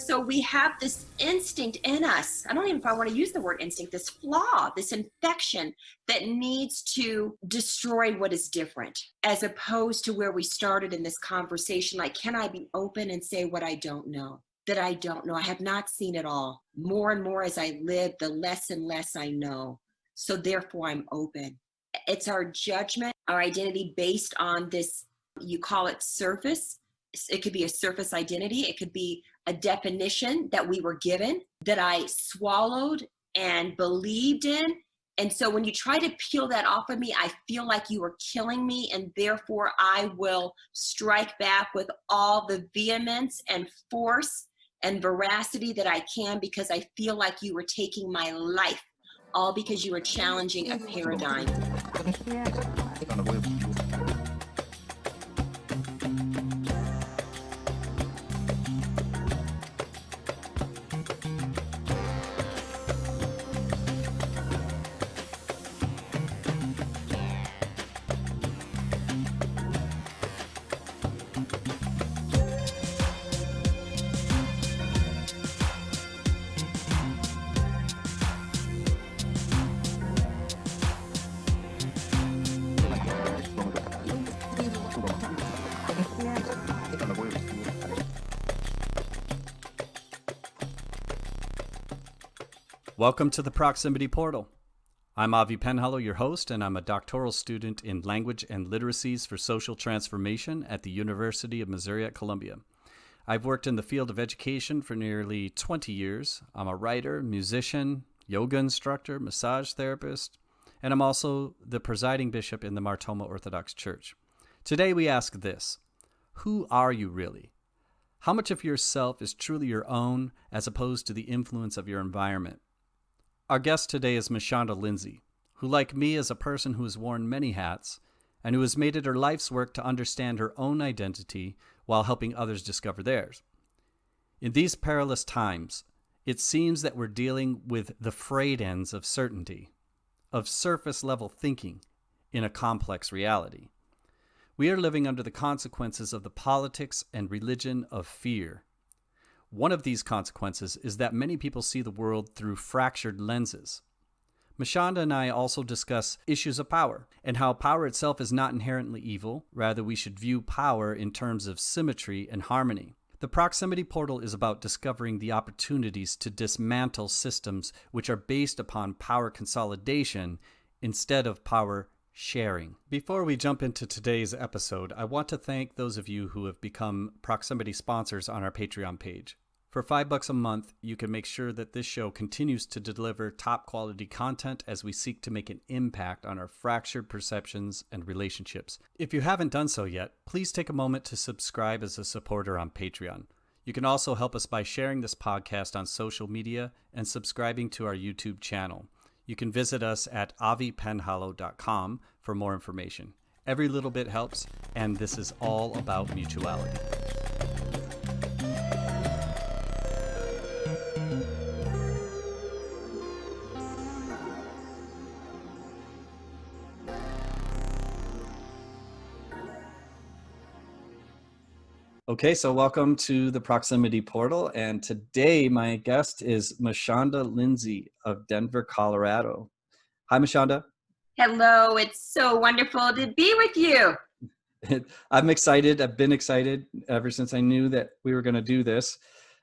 So we have this instinct in us. I don't even know if I want to use the word instinct, this flaw, this infection that needs to destroy what is different, as opposed to where we started in this conversation. Like, can I be open and say what I don't know? That I don't know. I have not seen it all. More and more as I live, the less and less I know. So therefore I'm open. It's our judgment, our identity based on this, you call it surface. It could be a surface identity. It could be a definition that we were given that I swallowed and believed in. And so when you try to peel that off of me, I feel like you are killing me, and therefore I will strike back with all the vehemence and force and veracity that I can, because I feel like you were taking my life, all because you were challenging a paradigm. Welcome to the Proximity Portal. I'm Avi Penhollow, your host, and I'm a doctoral student in Language and Literacies for Social Transformation at the University of Missouri at Columbia. I've worked in the field of education for nearly 20 years. I'm a writer, musician, yoga instructor, massage therapist, and I'm also the presiding bishop in the Martoma Orthodox Church. Today we ask this: who are you really? How much of yourself is truly your own as opposed to the influence of your environment? Our guest today is Michanda Lindsey, who, like me, is a person who has worn many hats and who has made it her life's work to understand her own identity while helping others discover theirs. In these perilous times, it seems that we're dealing with the frayed ends of certainty, of surface-level thinking in a complex reality. We are living under the consequences of the politics and religion of fear. One of these consequences is that many people see the world through fractured lenses. Michanda and I also discuss issues of power and how power itself is not inherently evil. Rather, we should view power in terms of symmetry and harmony. The Proximity Portal is about discovering the opportunities to dismantle systems which are based upon power consolidation instead of power sharing. Before we jump into today's episode, I want to thank those of you who have become Proximity sponsors on our Patreon page. For $5 a month, you can make sure that this show continues to deliver top quality content as we seek to make an impact on our fractured perceptions and relationships. If you haven't done so yet, please take a moment to subscribe as a supporter on Patreon. You can also help us by sharing this podcast on social media and subscribing to our YouTube channel. You can visit us at avipenhollow.com for more information. Every little bit helps, and this is all about mutuality. Okay, so welcome to the Proximity Portal, and today my guest is Michanda Lindsey of Denver, Colorado. Hi, Michanda. Hello, it's so wonderful to be with you. I'm excited. I've been excited ever since I knew that we were going to do this.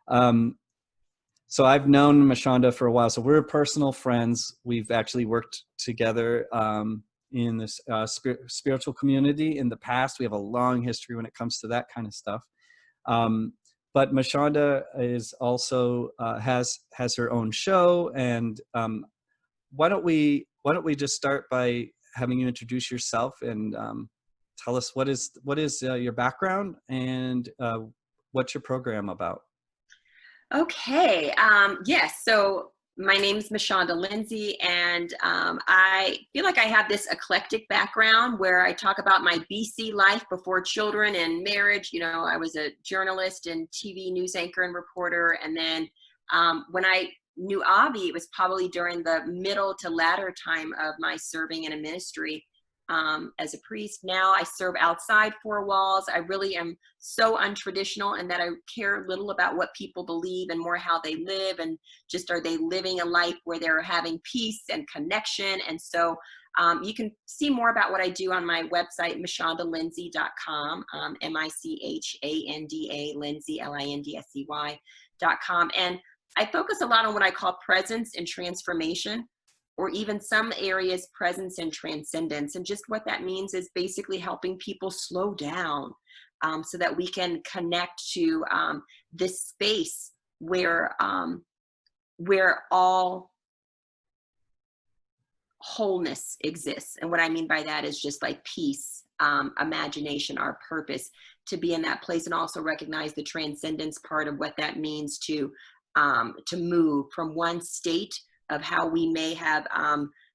So I've known Michanda for a while. So we're personal friends. We've actually worked together in this spiritual community in the past. We have a long history when it comes to that kind of stuff. But Michanda is also has her own show, and why don't we just start by having you introduce yourself and tell us what is your background and what's your program about? Okay. Yes. So my name is Michanda Lindsey, and I feel like I have this eclectic background where I talk about my BC life before children and marriage. You know, I was a journalist and TV news anchor and reporter. And then when I knew Avi, it was probably during the middle to latter time of my serving in a ministry. as a priest. Now I serve outside four walls. I really am so untraditional in that I care little about what people believe and more how they live, and just are they living a life where they're having peace and connection. And so you can see more about what I do on my website, MichandaLindsey.com, Michanda, Lindsey, Lindsey.com. And I focus a lot on what I call presence and transformation, or even some areas presence and transcendence. And just what that means is basically helping people slow down so that we can connect to this space where all wholeness exists. And what I mean by that is just like peace, imagination, our purpose, to be in that place, and also recognize the transcendence part of what that means to move from one state of how we may have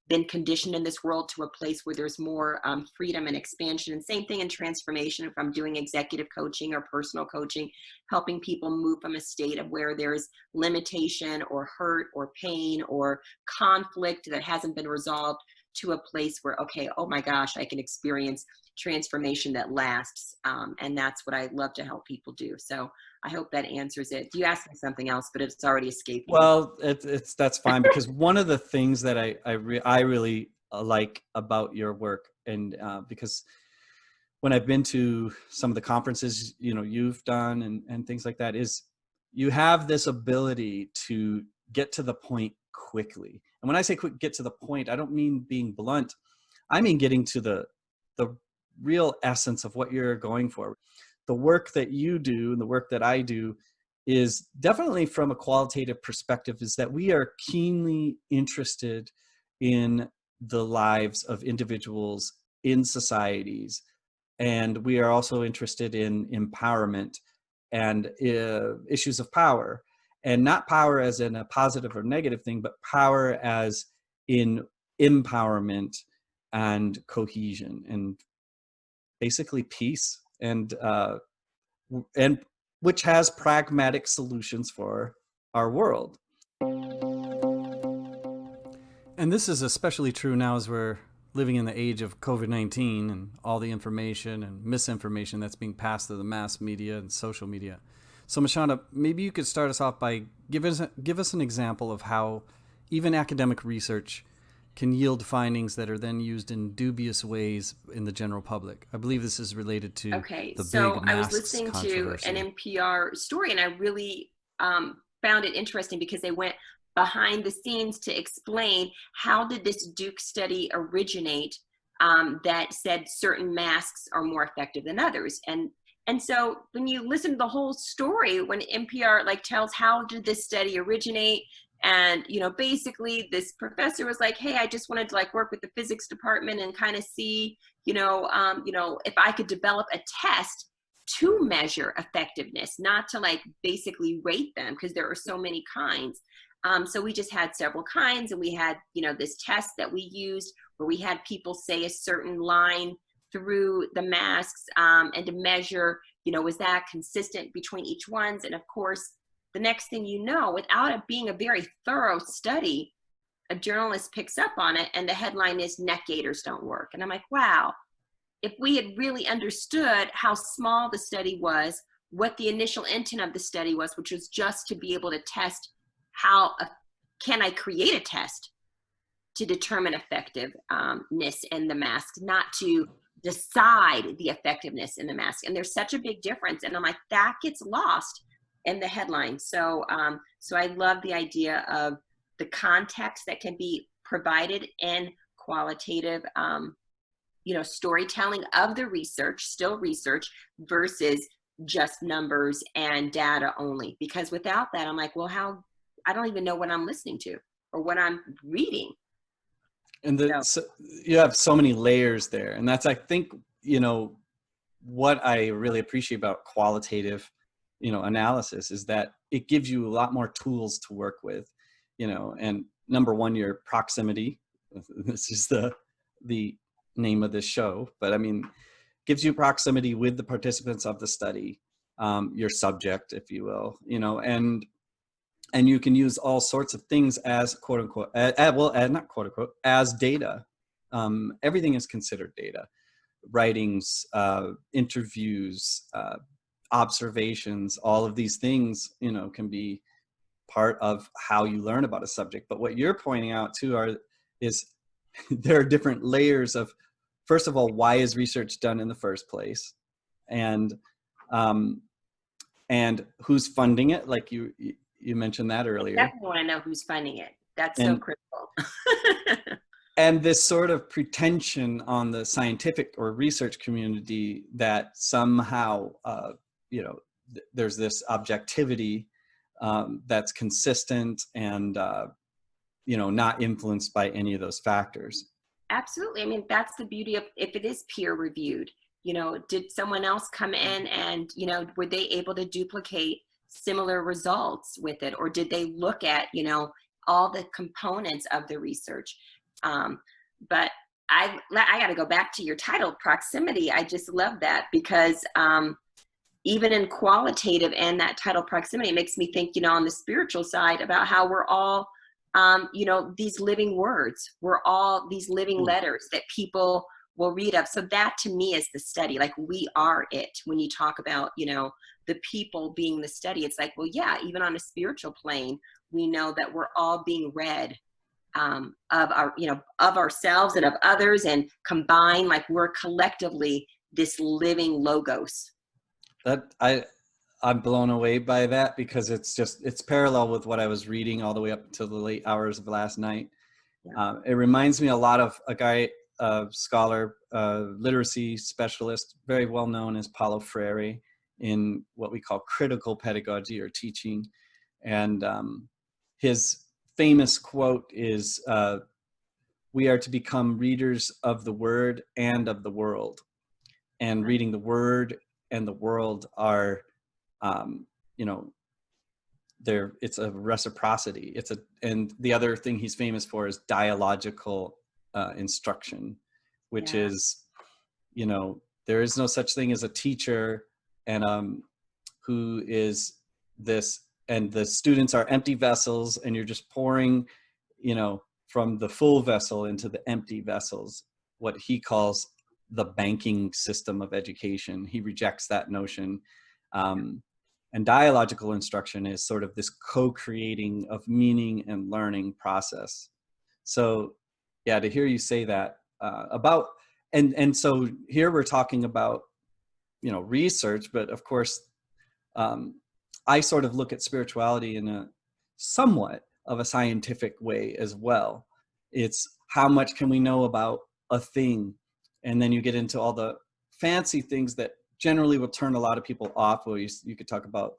been conditioned in this world to a place where there's more freedom and expansion. And same thing in transformation. If I'm doing executive coaching or personal coaching, helping people move from a state of where there's limitation or hurt or pain or conflict that hasn't been resolved, to a place where, okay, oh my gosh, I can experience transformation that lasts. And that's what I love to help people do. So I hope that answers it. You asked me something else, but it's already escaped me. Well, that's fine, because one of the things that I really like about your work, and because when I've been to some of the conferences, you've done and things like that, is you have this ability to get to the point quickly. And when I say get to the point, I don't mean being blunt. I mean getting to the real essence of what you're going for. The work that you do and the work that I do is definitely, from a qualitative perspective, is that we are keenly interested in the lives of individuals in societies. And we are also interested in empowerment and issues of power, and not power as in a positive or negative thing, but power as in empowerment and cohesion and basically peace, and which has pragmatic solutions for our world. And this is especially true now as we're living in the age of COVID-19 and all the information and misinformation that's being passed through the mass media and social media. So Michanda, maybe you could start us off by give us an example of how even academic research can yield findings that are then used in dubious ways in the general public. I believe this is related to the so big I was masks listening to controversy. an NPR story, and I really found it interesting because they went behind the scenes to explain how did this Duke study originate that said certain masks are more effective than others. And so when you listen to the whole story, when NPR tells how did this study originate, and basically this professor was like, hey, I just wanted to work with the physics department and kind of see if I could develop a test to measure effectiveness, not to basically rate them, because there are so many kinds. So we just had several kinds, and we had this test that we used where we had people say a certain line through the masks, and to measure was that consistent between each ones. And of course, the next thing you know, without it being a very thorough study, a journalist picks up on it, and the headline is neck gaiters don't work. And I'm like, wow, if we had really understood how small the study was, what the initial intent of the study was, which was just to be able to test can I create a test to determine effectiveness in the mask, not to decide the effectiveness in the mask. And there's such a big difference. And I'm like, that gets lost in the headline. So I love the idea of the context that can be provided in qualitative storytelling of the research, still research, versus just numbers and data only. Because without that, I'm like, well, I don't even know what I'm listening to or what I'm reading. And so you have so many layers there. And that's, I think, what I really appreciate about qualitative, analysis is that it gives you a lot more tools to work with, and number one, your proximity. This is the name of this show, but I mean, gives you proximity with the participants of the study, your subject, if you will, and you can use all sorts of things as quote unquote, not quote unquote, as data, everything is considered data. Writings, interviews, observations, all of these things, can be part of how you learn about a subject. But what you're pointing out too is there are different layers of, first of all, why is research done in the first place, and who's funding it? Like you mentioned that earlier. I definitely want to know who's funding it. That's so critical. And this sort of pretension on the scientific or research community that somehow, there's this objectivity that's consistent and, not influenced by any of those factors. Absolutely. I mean, that's the beauty of if it is peer reviewed. Did someone else come in and, were they able to duplicate similar results with it? Or did they look at, all the components of the research? But I got to go back to your title, proximity. I just love that because even in qualitative and that title proximity, it makes me think, on the spiritual side about how we're all, these living words. We're all these living letters that people will read of. So that to me is the study. Like we are it. When you talk about, the people being the study, it's like, well, yeah, even on a spiritual plane, we know that we're all being read of our, of ourselves and of others, and combine, like we're collectively this living logos. That I'm blown away by that because it's parallel with what I was reading all the way up until the late hours of last night. Yeah. It reminds me a lot of a guy, scholar, literacy specialist, very well known as Paulo Freire in what we call critical pedagogy or teaching. And his famous quote is, "We are to become readers of the word and of the world." And reading the word and the world are, it's a reciprocity. And the other thing he's famous for is dialogical instruction, which is, there is no such thing as a teacher and who is this, and the students are empty vessels, and you're just pouring, from the full vessel into the empty vessels, what he calls the banking system of education. He rejects that notion. And dialogical instruction is sort of this co-creating of meaning and learning process. So yeah, to hear you say that about, and so here we're talking about, research, but of course, I sort of look at spirituality in a somewhat of a scientific way as well. It's how much can we know about a thing? And then you get into all the fancy things that generally will turn a lot of people off. Where you could talk about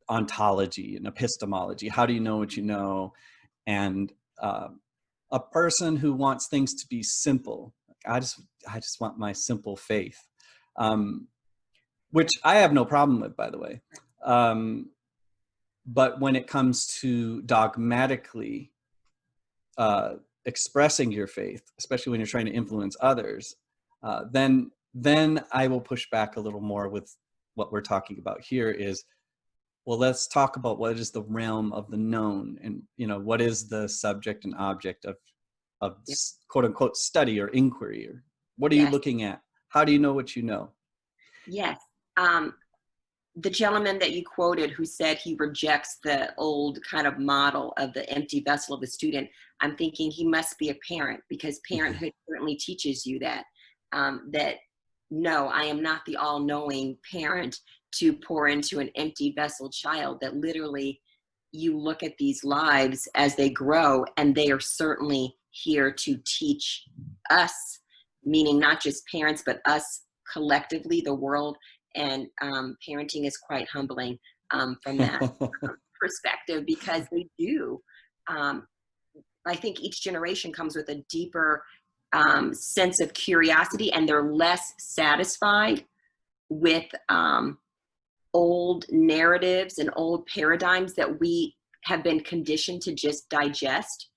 ontology and epistemology. How do you know what you know? And a person who wants things to be simple. I just want my simple faith, which I have no problem with, by the way. But when it comes to dogmatically expressing your faith, especially when you're trying to influence others, then I will push back a little more with what we're talking about here is, well, let's talk about what is the realm of the known, and what is the subject and object of quote unquote study or inquiry, or what are you looking at? How do you know what you know? Yes. The gentleman that you quoted who said he rejects the old kind of model of the empty vessel of the student, I'm thinking he must be a parent, because parenthood certainly teaches you that, that no, I am not the all-knowing parent to pour into an empty vessel child, that literally you look at these lives as they grow, and they are certainly here to teach us, meaning not just parents, but us collectively, the world. And parenting is quite humbling from that perspective, because they do. I think each generation comes with a deeper sense of curiosity, and they're less satisfied with old narratives and old paradigms that we have been conditioned to just digest,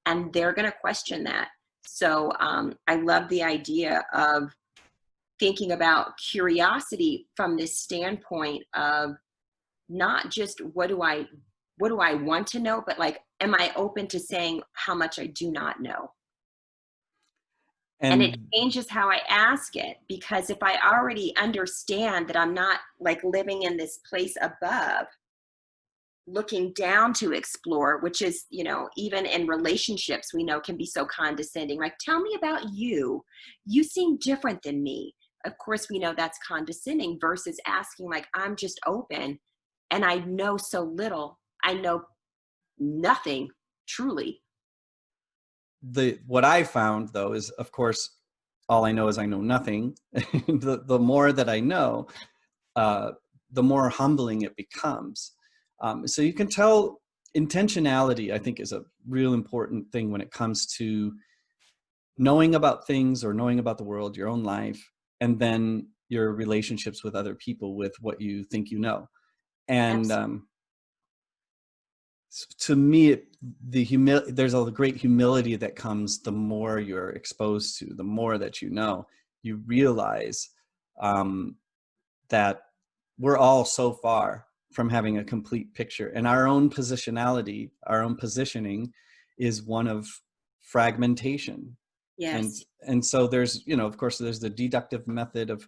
and they're going to question that. So I love the idea of thinking about curiosity from this standpoint of not just what do I want to know, but like, am I open to saying how much I do not know? And it And changes how I ask it, because if I already understand that I'm not like living in this place above, looking down to explore, which is, even in relationships, we know can be so condescending. Like, tell me about you. You seem different than me. Of course, we know that's condescending versus asking, like, I'm just open and I know so little. I know nothing, truly. what I found though is, of course, all I know is I know nothing. The more that I know, uh, the more humbling it becomes. So you can tell intentionality, I think, is a real important thing when it comes to knowing about things or knowing about the world, your own life, and then your relationships with other people with what you think you know. And Absolutely. to me, there's a great humility that comes the more you're exposed to, the more that you know. You realize um, that we're all so far from having a complete picture, and our own positionality, our own positioning is one of fragmentation. and Yes. and so there's, of course, there's the deductive method of,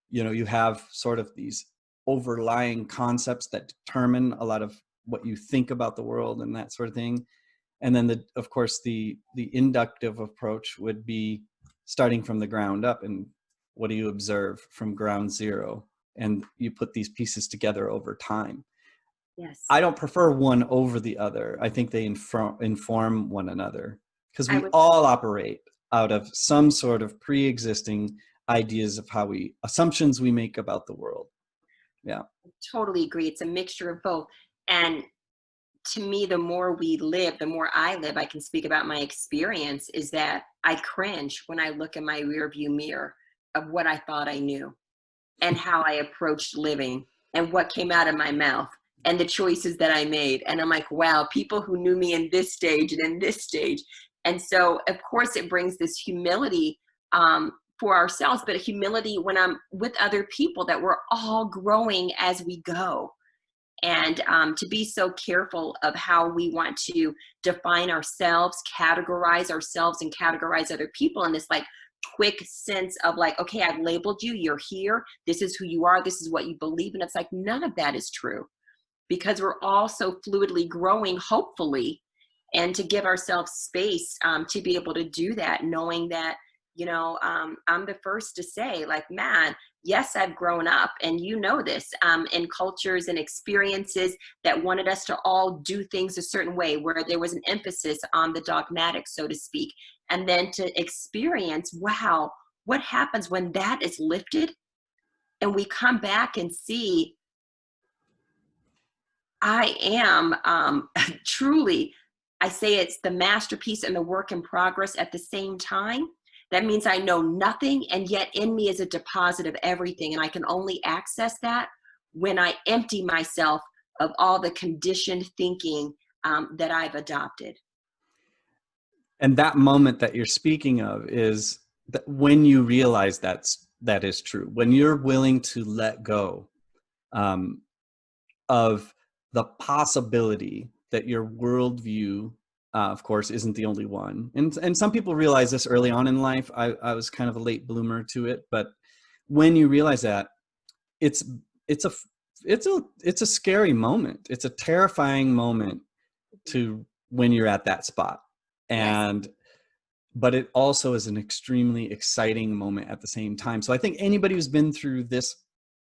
you have sort of these overlying concepts that determine a lot of what you think about the world and that sort of thing. And then of course, the inductive approach would be starting from the ground up, and what do you observe from ground zero, and you put these pieces together over time. Yes. I don't prefer one over the other. I think they inform one another, because I we would all operate out of some sort of pre-existing ideas of assumptions we make about the world. Yeah. totally agree. It's a mixture of both. And to me, the more we live, the more I live, I can speak about my experience, is that I cringe when I look in my rearview mirror of what I thought I knew and how I approached living and what came out of my mouth and the choices that I made. And I'm like, wow, people who knew me in this stage and in this stage. And so, of course, it brings this humility for ourselves, but humility when I'm with other people, that we're all growing as we go. And to be so careful of how we want to define ourselves, categorize ourselves, and categorize other people in this like quick sense of like, okay, I've labeled you, you're here, this is who you are, this is what you believe. And it's like, none of that is true, because we're all so fluidly growing, hopefully, and to give ourselves space to be able to do that, knowing that, I'm the first to say, like, man, yes, I've grown up, and this, in cultures and experiences that wanted us to all do things a certain way, where there was an emphasis on the dogmatic, so to speak, and then to experience, wow, what happens when that is lifted and we come back and see I am truly, I say it's the masterpiece and the work in progress at the same time. That means I know nothing, and yet in me is a deposit of everything. And I can only access that when I empty myself of all the conditioned thinking that I've adopted. And that moment that you're speaking of is that when you realize that is true, when you're willing to let go um, of the possibility that your worldview, of course, isn't the only one. And some people realize this early on in life. I was kind of a late bloomer to it, but when you realize that, it's it's a it's a scary moment. It's a terrifying moment to when you're at that spot. Yes, And but it also is an extremely exciting moment at the same time. So I think anybody who's been through this,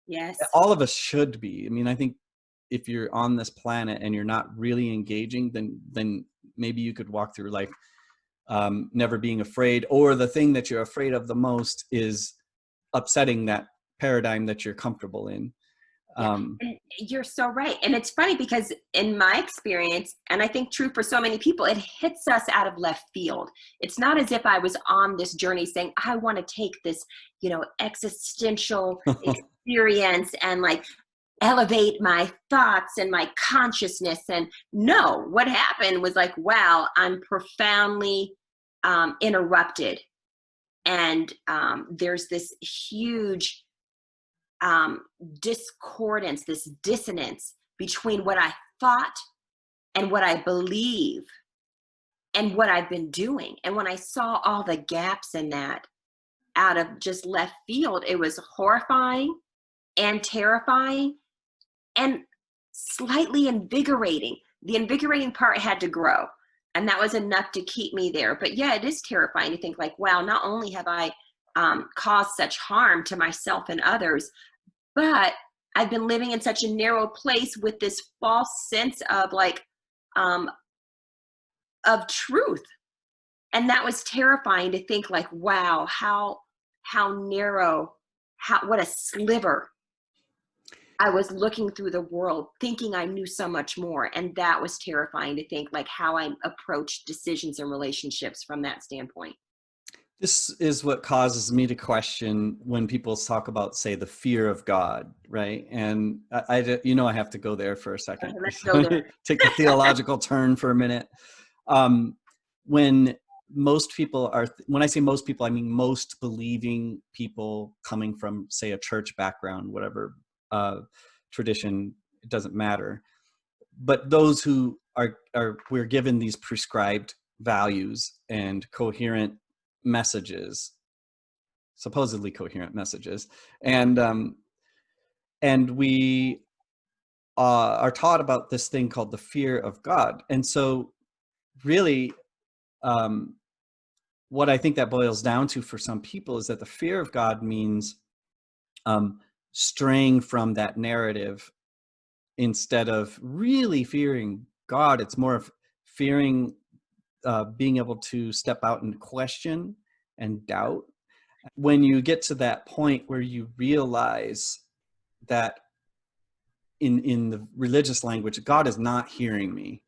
yes, all of us should be. I mean, I think if you're on this planet and you're not really engaging, then maybe you could walk through life never being afraid, or the thing that you're afraid of the most is upsetting that paradigm that you're comfortable in. yeah. Um, And you're so right. And it's funny because in my experience, and I think true for so many people, it hits us out of left field. It's not as if I was on this journey saying, I want to take this, existential experience and like elevate my thoughts and my consciousness. And no, what happened was like, wow, I'm profoundly interrupted. And there's this huge discordance, this dissonance between what I thought and what I believe and what I've been doing. And when I saw all the gaps in that, out of just left field. It was horrifying and terrifying and slightly invigorating. The invigorating part had to grow, and that was enough to keep me there. But yeah, it is terrifying to think like, wow, not only have I caused such harm to myself and others, but I've been living in such a narrow place with this false sense of like, of truth. And that was terrifying to think like, wow, how narrow, what a sliver. I was looking through the world thinking I knew so much more. And that was terrifying to think like how I approached decisions and relationships from that standpoint. This is what causes me to question when people talk about, say, the fear of God, right? And I have to go there for a second. Okay, let's go there. Take a theological turn for a minute. When most people are, when I say most people, I mean most believing people coming from, say, a church background, whatever tradition, it doesn't matter. But those who we're given these prescribed values and coherent messages, supposedly coherent messages, and we are taught about this thing called the fear of God. And so really what I think that boils down to for some people is that the fear of God means straying from that narrative. Instead of really fearing God, it's more of fearing being able to step out and question and doubt. When you get to that point where you realize that in the religious language, God is not hearing me,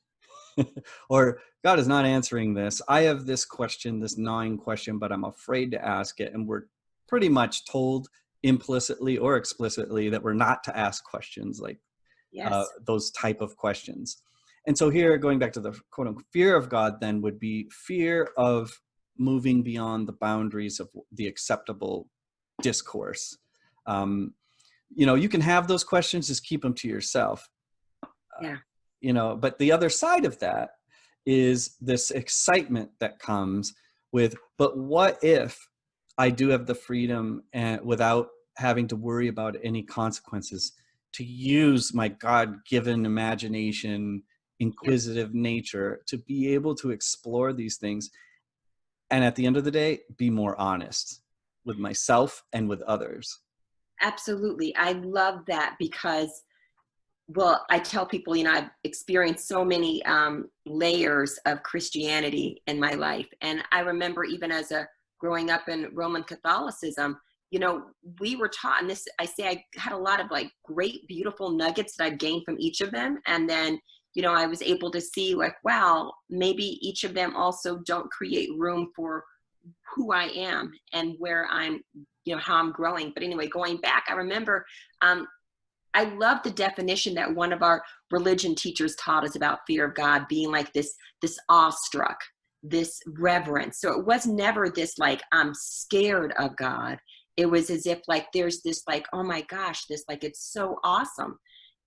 or God is not answering this. I have this question, this gnawing question, but I'm afraid to ask it. And we're pretty much told implicitly or explicitly that we're not to ask questions like those type of questions. And so here, going back to the quote unquote fear of God, then would be fear of moving beyond the boundaries of the acceptable discourse. You can have those questions, just keep them to yourself. But the other side of that is this excitement that comes with, but what if I do have the freedom and without having to worry about any consequences to use my God-given imagination, inquisitive nature to be able to explore these things. And at the end of the day, be more honest with myself and with others. Absolutely. I love that because, well, I tell people, I've experienced so many layers of Christianity in my life. And I remember even as growing up in Roman Catholicism, we were taught, and I had a lot of like great, beautiful nuggets that I've gained from each of them. And then, I was able to see like, wow, maybe each of them also don't create room for who I am and where I'm, how I'm growing. But anyway, going back, I remember, I love the definition that one of our religion teachers taught us about fear of God being like this awestruck, this reverence. So it was never this like, I'm scared of God. It was as if like, there's this like, oh my gosh, this like, it's so awesome.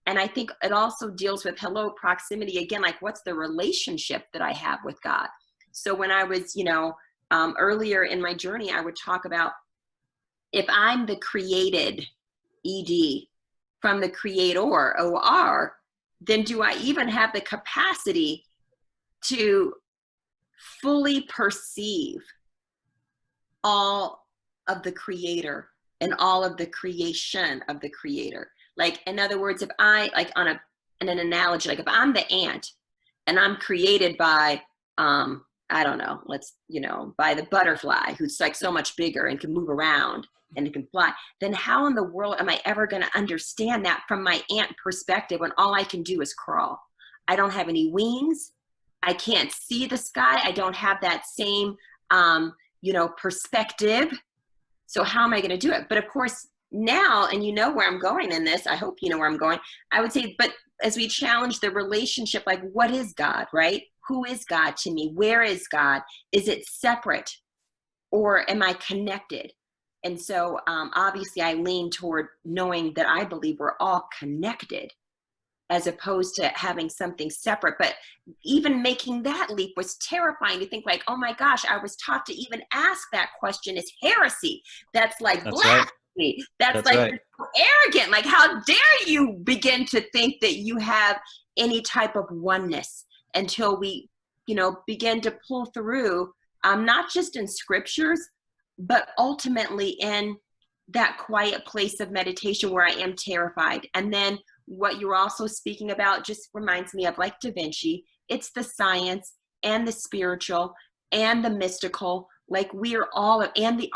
And I think it also deals with proximity again, like what's the relationship that I have with God? So when I was, earlier in my journey, I would talk about if I'm the created ED from the creator OR, then do I even have the capacity to fully perceive all of the creator and all of the creation of the creator? Like, in other words, if I, like in an analogy, like if I'm the ant and I'm created by, I don't know, by the butterfly who's like so much bigger and can move around and it can fly, then how in the world am I ever going to understand that from my ant perspective when all I can do is crawl? I don't have any wings. I can't see the sky. I don't have that same, perspective. So how am I going to do it? But of course, now, and where I'm going in this, I hope you know where I'm going. I would say, but as we challenge the relationship, like what is God, right? Who is God to me? Where is God? Is it separate or am I connected? And so obviously I lean toward knowing that I believe we're all connected. as opposed to having something separate. But even making that leap was terrifying to think like, oh my gosh, I was taught to even ask that question is heresy. That's like That's right. blasphemy. That's That's like right. arrogant. Like, how dare you begin to think that you have any type of oneness until we, begin to pull through, not just in scriptures, but ultimately in that quiet place of meditation where I am terrified. And then what you're also speaking about just reminds me of like Da Vinci. It's the science and the spiritual and the mystical, like we're all, and the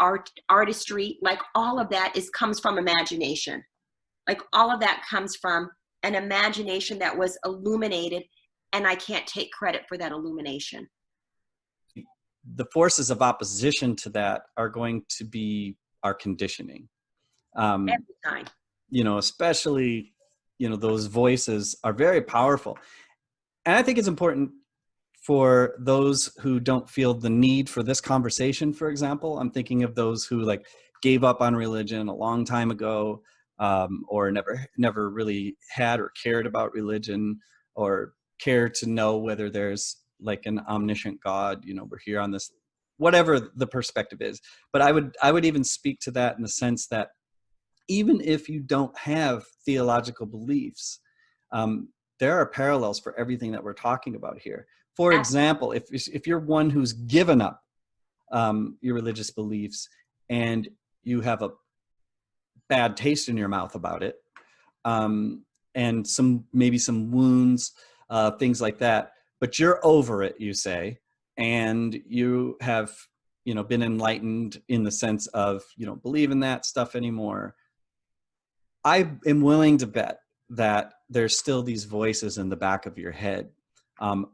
artistry, like all of that comes from imagination. Like all of that comes from an imagination that was illuminated, and I can't take credit for that illumination. The forces of opposition to that are going to be our conditioning. Every time. Especially, those voices are very powerful. And I think it's important for those who don't feel the need for this conversation, for example. I'm thinking of those who like gave up on religion a long time ago, or never really had or cared about religion, or care to know whether there's like an omniscient God. We're here on this, whatever the perspective is. But I would even speak to that in the sense that even if you don't have theological beliefs, there are parallels for everything that we're talking about here. For example, if you're one who's given up your religious beliefs and you have a bad taste in your mouth about it, and maybe some wounds, things like that, but you're over it, you say, and you have been enlightened in the sense of you don't believe in that stuff anymore. I am willing to bet that there's still these voices in the back of your head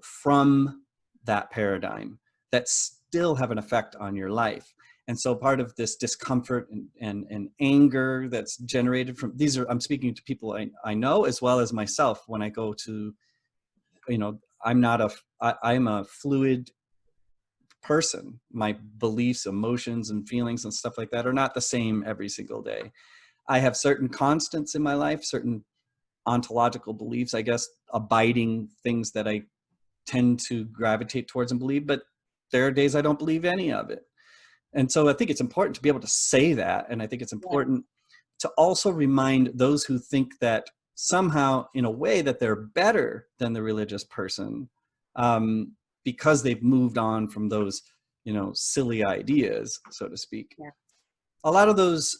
from that paradigm that still have an effect on your life. And so part of this discomfort and anger that's generated from I'm speaking to people I know as well as myself when I go to, I'm a fluid person. My beliefs, emotions, and feelings and stuff like that are not the same every single day. I have certain constants in my life, certain ontological beliefs, I guess, abiding things that I tend to gravitate towards and believe, but there are days I don't believe any of it. And so I think it's important to be able to say that. And I think it's important to also remind those who think that somehow in a way that they're better than the religious person, because they've moved on from those, silly ideas, so to speak. Yeah. A lot of those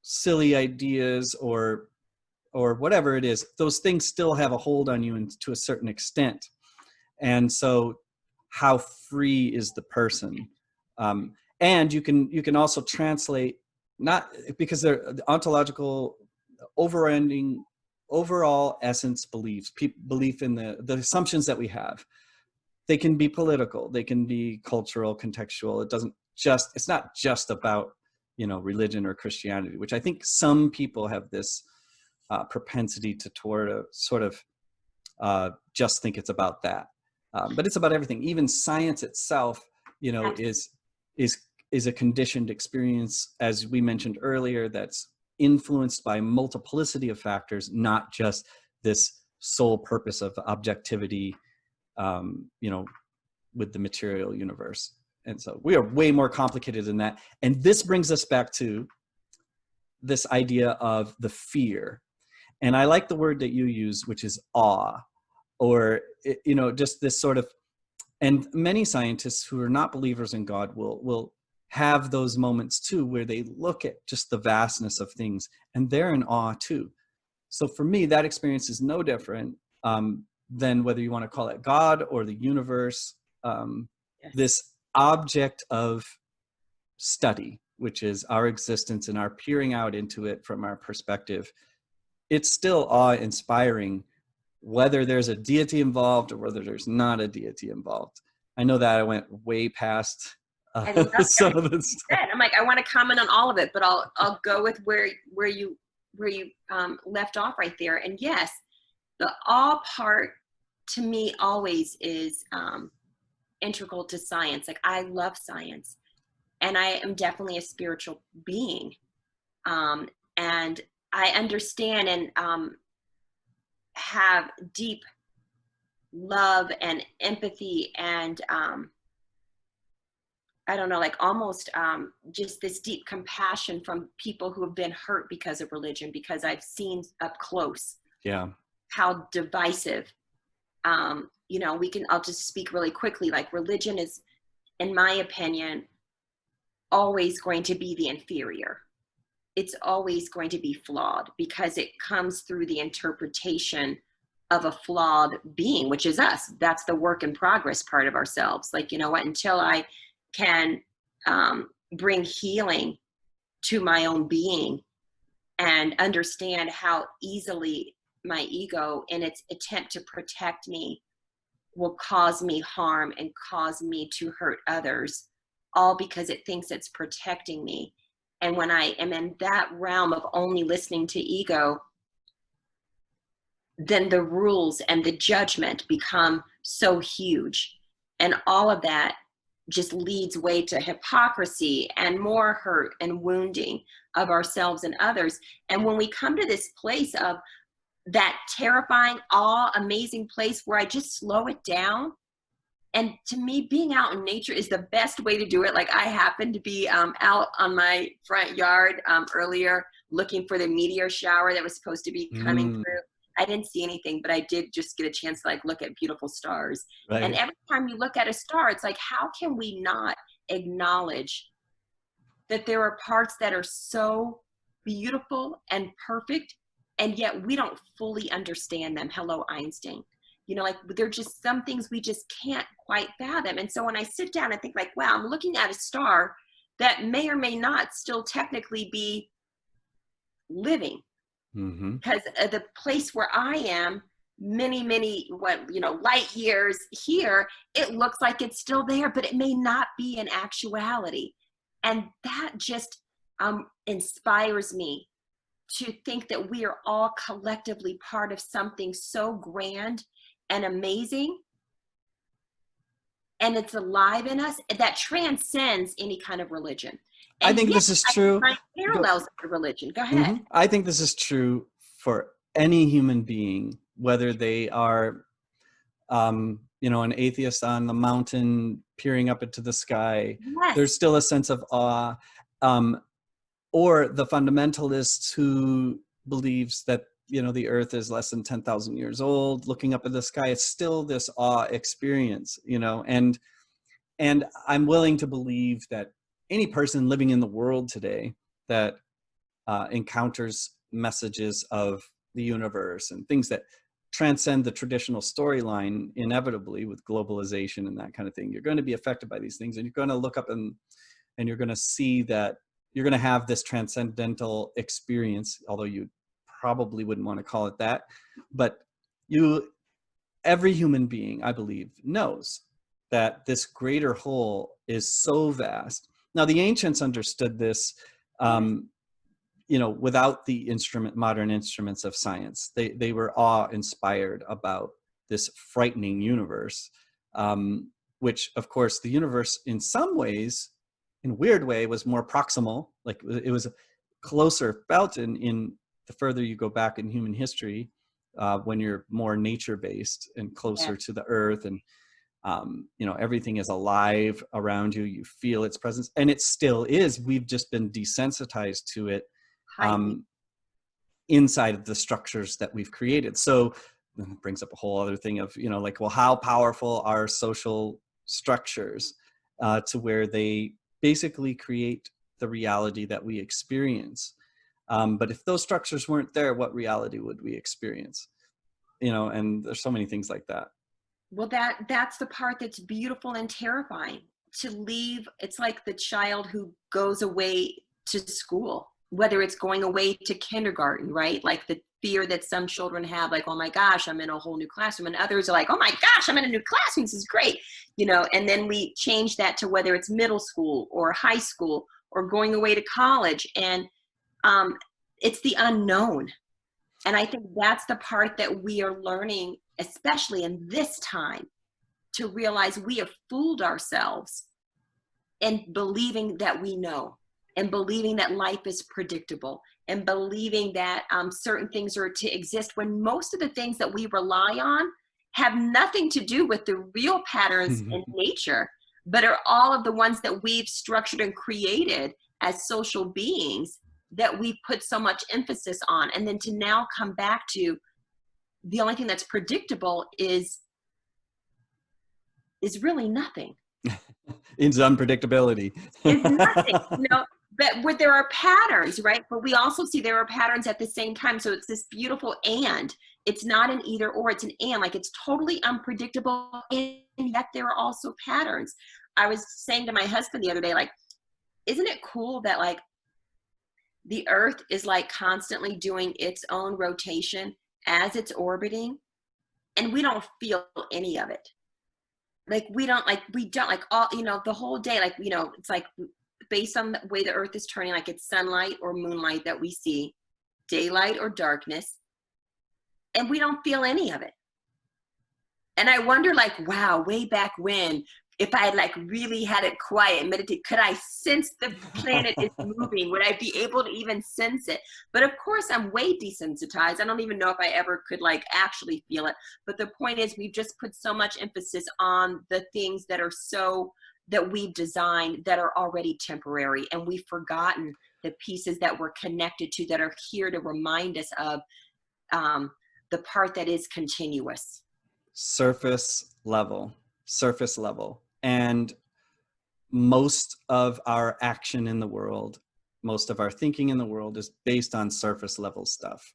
silly ideas or whatever it is, those things still have a hold on you to a certain extent. And so how free is the person? And you can also translate, not because they're the ontological overall essence beliefs, belief in the assumptions that we have. They can be political, they can be cultural, contextual. It's not just about, religion or Christianity, which I think some people have this propensity to toward a sort of just think it's about that. But it's about everything. Even science itself, is a conditioned experience, as we mentioned earlier, that's influenced by multiplicity of factors, not just this sole purpose of objectivity, with the material universe. And so we are way more complicated than that. And this brings us back to this idea of the fear. And I like the word that you use, which is awe, or, just this sort of, and many scientists who are not believers in God will have those moments too, where they look at just the vastness of things and they're in awe too. So for me, that experience is no different than whether you want to call it God or the universe, this object of study, which is our existence and our peering out into it from our perspective. It's still awe-inspiring, whether there's a deity involved or whether there's not a deity involved. I know that I went way past some of the stuff. I'm like, I want to comment on all of it, but I'll go with where you left off right there. And yes, the awe part to me always is integral to science. Like, I love science, and I am definitely a spiritual being, and I understand and have deep love and empathy and I don't know, like almost just this deep compassion from people who have been hurt because of religion, because I've seen up close Yeah. how divisive, I'll just speak really quickly. Like religion is, in my opinion, always going to be the inferior. It's always going to be flawed because it comes through the interpretation of a flawed being, which is us. That's the work in progress part of ourselves. Like, you know what, until I can bring healing to my own being and understand how easily my ego, in its attempt to protect me, will cause me harm and cause me to hurt others, all because it thinks it's protecting me. And when I am in that realm of only listening to ego, then the rules and the judgment become so huge. And all of that just leads way to hypocrisy and more hurt and wounding of ourselves and others. And when we come to this place of that terrifying, awe, amazing place where I just slow it down. And to me, being out in nature is the best way to do it. Like I happened to be out on my front yard earlier looking for the meteor shower that was supposed to be coming Mm, through. I didn't see anything, but I did just get a chance to like look at beautiful stars. And right. every time you look at a star, it's like, how can we not acknowledge that there are parts that are so beautiful and perfect, and yet we don't fully understand them? Hello, Einstein. Like they're just some things we just can't quite fathom. And so when I sit down and think like, wow, I'm looking at a star that may or may not still technically be living, Mm-hmm. because the place where I am, many light years here, it looks like it's still there, but it may not be in actuality. And that just inspires me to think that we are all collectively part of something so grand and amazing, and it's alive in us, that transcends any kind of religion. I And think yet this is I can true. find Go. parallels to religion. Go ahead. I think this is true for any human being, whether they are, an atheist on the mountain peering up into the sky. There's Yes. still a sense of awe. Or the fundamentalist who believes that, the earth is less than 10,000 years old, looking up at the sky, it's still this awe experience, and I'm willing to believe that any person living in the world today that encounters messages of the universe and things that transcend the traditional storyline, inevitably with globalization and that kind of thing, you're going to be affected by these things, and you're going to look up and you're going to see that you're going to have this transcendental experience, although you probably wouldn't want to call it that. But every human being, I believe, knows that this greater whole is so vast. Now, the ancients understood this, Yes. without the modern instruments of science. They were awe-inspired about this frightening universe, which, of course, the universe in some ways, in a weird way, was more proximal. Like it was closer felt in the further you go back in human history, when you're more nature-based and closer Yes. to the earth, and everything is alive around you. You feel its presence, and it still is. We've just been desensitized to it Highly. inside of the structures that we've created. So it brings up a whole other thing of, well, how powerful are social structures to where they basically create the reality that we experience. But if those structures weren't there, what reality would we experience? And there's so many things like that. Well, that's the part that's beautiful and terrifying. To leave, it's like the child who goes away to school, whether it's going away to kindergarten, right? Like the fear that some children have, like, oh my gosh, I'm in a whole new classroom. And others are like, oh my gosh, I'm in a new classroom. This is great. And then we change that to whether it's middle school or high school or going away to college. And it's the unknown. And I think that's the part that we are learning, especially in this time, to realize we have fooled ourselves in believing that we know, and believing that life is predictable, and believing that certain things are to exist when most of the things that we rely on have nothing to do with the real patterns in nature, but are all of the ones that we've structured and created as social beings that we put so much emphasis on. And then to now come back to the only thing that's predictable is really nothing. It's unpredictability. Is nothing, but where there are patterns, right? But we also see there are patterns at the same time. So it's this beautiful and. It's not an either or, it's an and. Like, it's totally unpredictable, and yet there are also patterns. I was saying to my husband the other day, like, isn't it cool that, like, the earth is like constantly doing its own rotation as it's orbiting, and we don't feel any of it. Like, we don't like all, the whole day, like, it's like based on the way the earth is turning, like it's sunlight or moonlight that we see, daylight or darkness, and we don't feel any of it. And I wonder, like, wow, way back when, if I had like really had it quiet and meditate, could I sense the planet is moving? Would I be able to even sense it? But of course, I'm way desensitized. I don't even know if I ever could like actually feel it. But the point is, we've just put so much emphasis on the things that are that we've designed that are already temporary. And we've forgotten the pieces that we're connected to that are here to remind us of the part that is continuous. Surface level. And most of our action in the world, most of our thinking in the world is based on surface level stuff.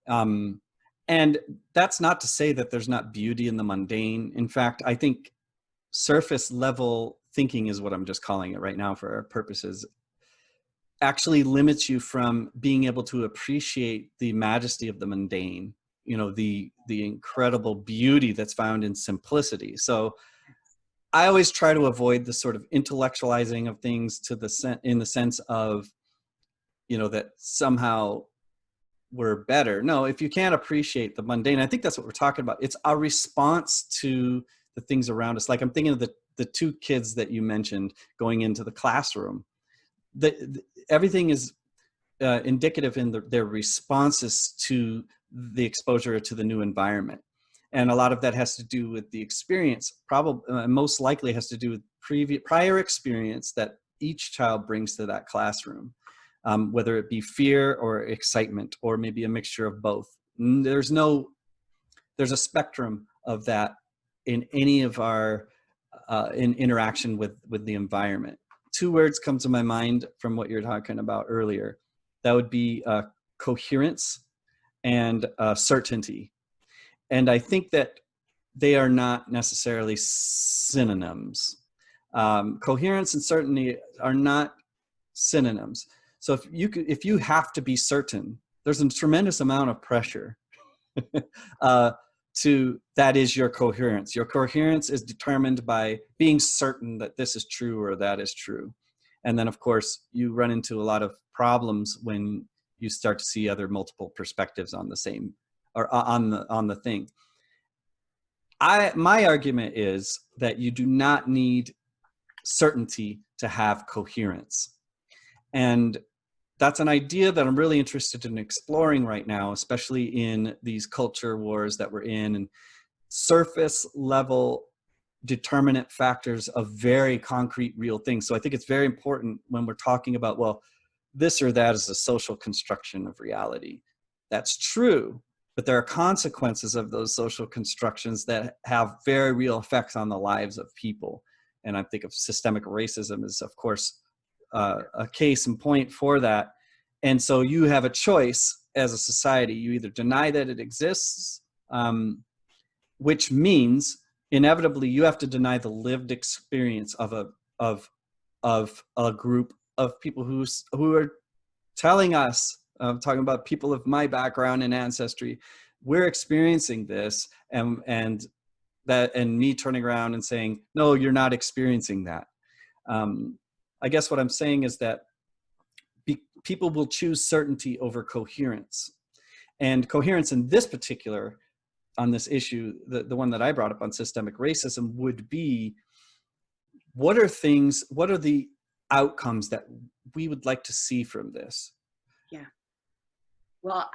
And that's not to say that there's not beauty in the mundane. In fact, I think surface level thinking is what I'm just calling it right now for our purposes, actually limits you from being able to appreciate the majesty of the mundane, the incredible beauty that's found in simplicity. So I always try to avoid the sort of intellectualizing of things in the sense of, that somehow we're better. No, if you can't appreciate the mundane, I think that's what we're talking about. It's our response to the things around us. Like, I'm thinking of the two kids that you mentioned going into the classroom. Everything is indicative in their responses to the exposure to the new environment. And a lot of that has to do with the experience, probably most likely has to do with prior experience that each child brings to that classroom, whether it be fear or excitement, or maybe a mixture of both. There's a spectrum of that in any of our in interaction with the environment. Two words come to my mind from what you're talking about earlier. That would be coherence and certainty. And I think that they are not necessarily synonyms. Coherence and certainty are not synonyms. So if you have to be certain, there's a tremendous amount of pressure that is your coherence. Your coherence is determined by being certain that this is true or that is true. And then, of course, you run into a lot of problems when you start to see other multiple perspectives on the same, or on the thing. My argument is that you do not need certainty to have coherence. And that's an idea that I'm really interested in exploring right now, especially in these culture wars that we're in, and surface level determinant factors of very concrete, real things. So I think it's very important when we're talking about, well, this or that is a social construction of reality. That's true, but there are consequences of those social constructions that have very real effects on the lives of people. And I think of systemic racism as, of course, a case in point for that. And so you have a choice as a society. You either deny that it exists, which means inevitably you have to deny the lived experience of a group of people who are telling us, talking about people of my background and ancestry, we're experiencing this, and me turning around and saying, no, you're not experiencing that. I guess what I'm saying is that people will choose certainty over coherence. And coherence in this particular, on this issue, the one that I brought up on systemic racism, would be, what are the outcomes that we would like to see from this? Yeah. Well,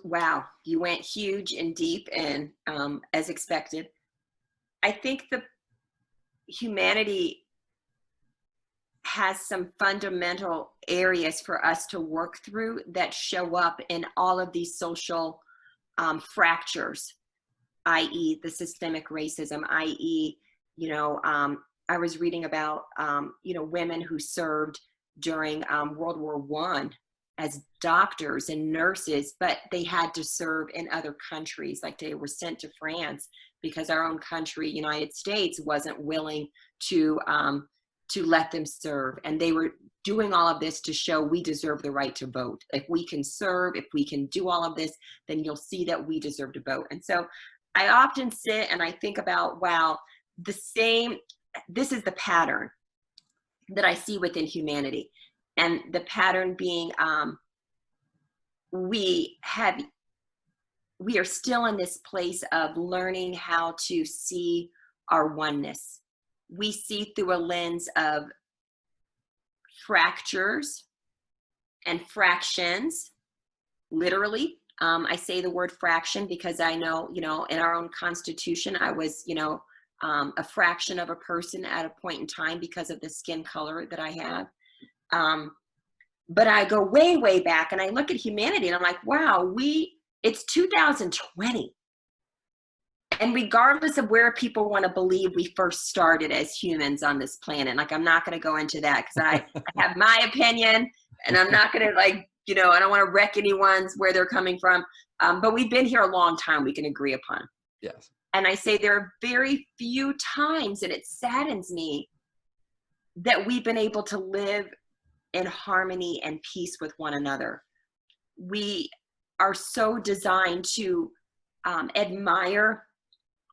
wow, you went huge and deep and as expected. I think the humanity has some fundamental areas for us to work through that show up in all of these social fractures, i.e., the systemic racism, i.e., I was reading about, women who served during World War One as doctors and nurses, but they had to serve in other countries. Like they were sent to France because our own country, United States, wasn't willing to let them serve. And they were doing all of this to show we deserve the right to vote. If we can serve, if we can do all of this, then you'll see that we deserve to vote. And so I often sit and I think about, wow, this is the pattern that I see within humanity. And the pattern being we are still in this place of learning how to see our oneness. We see through a lens of fractures and fractions, literally. I say the word fraction because I know, in our own Constitution, I was, a fraction of a person at a point in time because of the skin color that I have. But I go way, way back and I look at humanity and I'm like, wow, it's 2020. And regardless of where people want to believe we first started as humans on this planet, like I'm not going to go into that because I have my opinion and I'm not going to I don't want to wreck anyone's where they're coming from. But we've been here a long time, we can agree upon. Yes. And I say there are very few times, and it saddens me, that we've been able to live in harmony and peace with one another. We are so designed to admire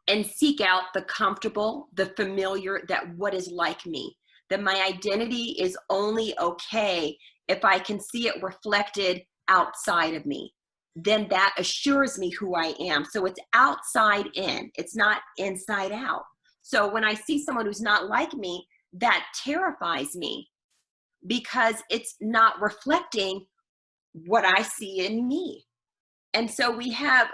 and seek out the comfortable, the familiar, that what is like me, that my identity is only okay if I can see it reflected outside of me. Then that assures me who I am. So it's outside in, it's not inside out. So when I see someone who's not like me, that terrifies me because it's not reflecting what I see in me. And so we have,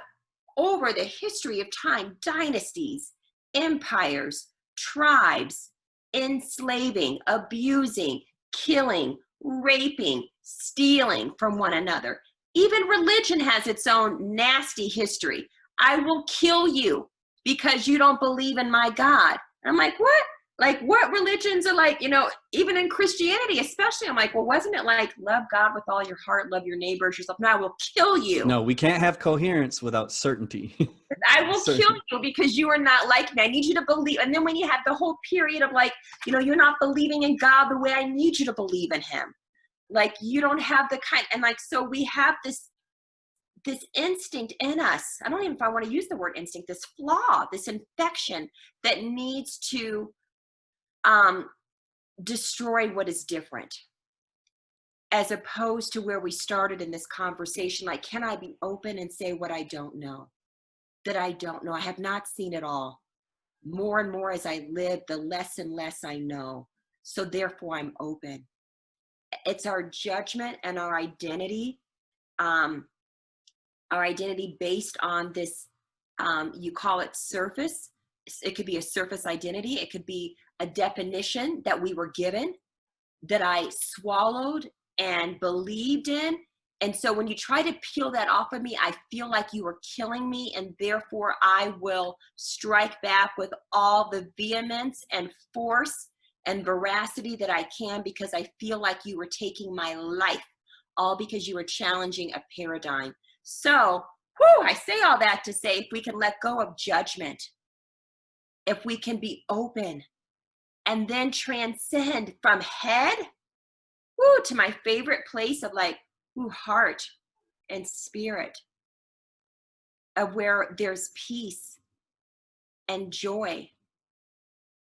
over the history of time, dynasties, empires, tribes, enslaving, abusing, killing, raping, stealing from one another. Even religion has its own nasty history. I will kill you because you don't believe in my God. And I'm like, what? Like, what religions are like, even in Christianity, especially, I'm like, well, wasn't it like, love God with all your heart, love your neighbors, yourself? No, I will kill you. No, we can't have coherence without certainty. I will kill you because you are not like me. I need you to believe. And then when you have the whole period of like, you're not believing in God the way I need you to believe in him. Like, you don't have the kind, and like, so we have this instinct in us. I don't even know if I want to use the word instinct, this flaw, this infection that needs to destroy what is different, as opposed to where we started in this conversation. Like, can I be open and say what I don't know, that I don't know? I have not seen it all. More and more as I live, the less and less I know. So therefore I'm open. It's our judgment and our identity based on this, you call it surface. It could be a surface identity. It could be a definition that we were given, that I swallowed and believed in. And so when you try to peel that off of me, I feel like you are killing me, and therefore I will strike back with all the vehemence and force and veracity that I can, because I feel like you were taking my life, all because you were challenging a paradigm. So, I say all that to say, if we can let go of judgment, if we can be open, and then transcend from head, to my favorite place of like, heart and spirit, of where there's peace and joy.